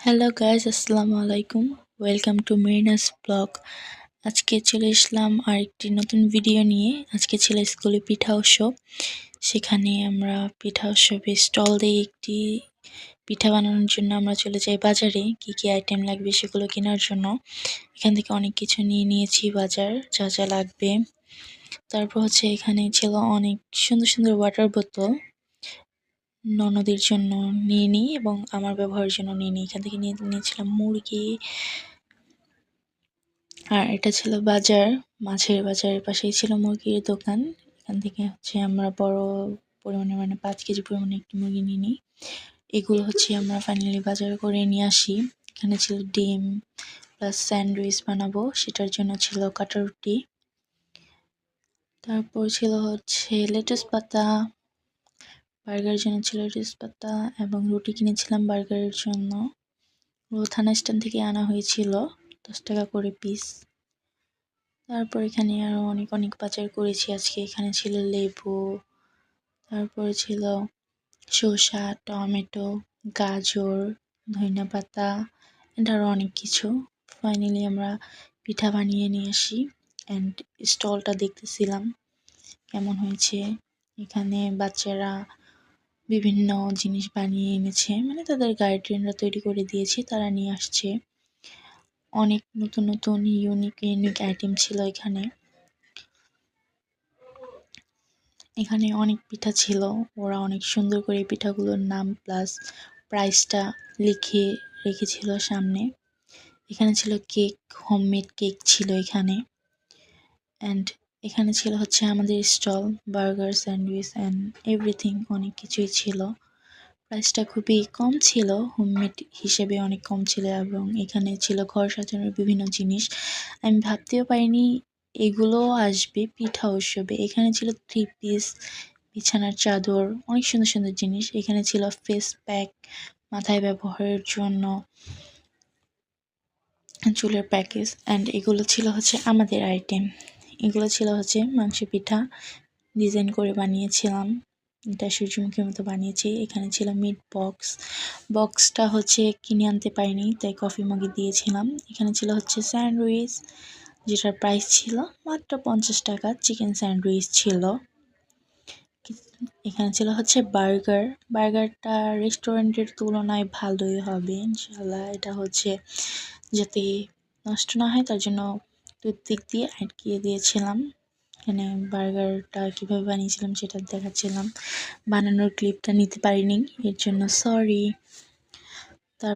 Hello guys, আসসালামু আলাইকুম। Welcome to Marina's blog. আজকে চলে আসলাম আরেকটি নতুন ভিডিও নিয়ে। আজকে ছিল স্কুলে পিঠা উৎসব। সেখানে আমরা পিঠা উৎসবে স্টল দিয়ে একটি পিঠা বানানোর জন্য আমরা চলে যাই বাজারে। কি কি আইটেম লাগবে সেগুলো কেনার জন্য এখান থেকে অনেক কিছু নিয়ে নিয়েছি, বাজার যা যা লাগবে। তারপর এখানে ছিল অনেক সুন্দর সুন্দর ওয়াটার বোতল, ননদের জন্য নিয়ে নিই এবং আমার ব্যবহারের জন্য নিয়ে নিই। এখান থেকে নিয়েছিলাম মুরগি। আর এটা ছিল বাজার, মাছের বাজারের পাশেই ছিল মুরগির দোকান। এখান থেকে আমরা বড় পরিমাণে 5 কেজি পরিমাণে একটি মুরগি নিয়ে নিই। এগুলো আমরা ফাইনালি বাজার করে নিয়ে আসি। এখানে ছিল ডিম প্লাস স্যান্ডউইচ বানাবো, সেটার জন্য ছিল কাটা রুটি। তারপর ছিল লেটুস পাতা, বার্গারের জন্য ছিল লেটুস পাতা এবং রুটি কিনেছিলাম বার্গারের জন্য। ও থানা স্ট্যান্ড থেকে আনা হয়েছিল, 10 টাকা করে পিস। তারপর এখানে আরো অনেক অনেক বাজার করেছি আজকে। এখানে ছিল লেবু, তারপরে ছিল শসা, টমেটো, গাজর, ধনিয়াপাতা, এটা আরো অনেক কিছু। ফাইনালি আমরা পিঠা বানিয়ে নিয়ে আসি অ্যান্ড স্টলটা দেখতেছিলাম কেমন হয়েছে। এখানে বাচ্চারা বিভিন্ন জিনিস বানিয়ে এনেছে, তাদের গার্ডিয়ানরা তৈরি করে দিয়েছে, তারা নিয়ে আসছে। অনেক নতুন নতুন ইউনিক ইউনিক আইটেম ছিল এখানে। এখানে অনেক পিঠা ছিল, ওরা অনেক সুন্দর করে পিঠাগুলোর নাম প্লাস প্রাইসটা লিখে রেখেছিল সামনে। এখানে ছিল কেক, হোমমেড কেক ছিল এখানে। অ্যান্ড এখানে ছিল আমাদের stall, burger, sandwich and everything, অনেক কিছুই ছিল। প্রাইসটা খুবই কম ছিল, হোমমেড হিসেবে অনেক কম ছিল। এবং এখানে ছিল ঘর সাজানোর বিভিন্ন জিনিস। আমি ভাবতেও পারিনি এগুলো আসবে পিঠা উৎসবে। এখানে ছিল 3 পিস, বিছানার চাদর, অনেক সুন্দর সুন্দর জিনিস। এখানে ছিল ফেস প্যাক, মাথায় ব্যবহারের জন্য চুলের প্যাকেজ। অ্যান্ড এগুলো ছিল আমাদের আইটেম। এগুলো ছিল মাংস পিঠা, ডিজাইন করে বানিয়েছিলাম। এটা সূর্যমুখীর মতো বানিয়েছি। এখানে ছিল মিট বক্স, বক্সটা কিনে আনতে পারিনি, তাই কফি মগে দিয়েছিলাম। এখানে ছিল স্যান্ডউইচ, যেটার প্রাইস ছিল মাত্র 50 টাকা। চিকেন স্যান্ডউইচ ছিল। এখানে ছিল বার্গার, বার্গারটা রেস্টুরেন্টের তুলনায় ভালোই হবে ইনশাল্লাহ। এটা যাতে নষ্ট না হয় তার জন্য টুথপিক দিয়ে আটকিয়ে দিয়েছিলাম। এখানে বার্গারটা কীভাবে বানিয়েছিলাম সেটা দেখাচ্ছিলাম। বানানোর ক্লিপটা নিতে পারিনি, এর জন্য সরি।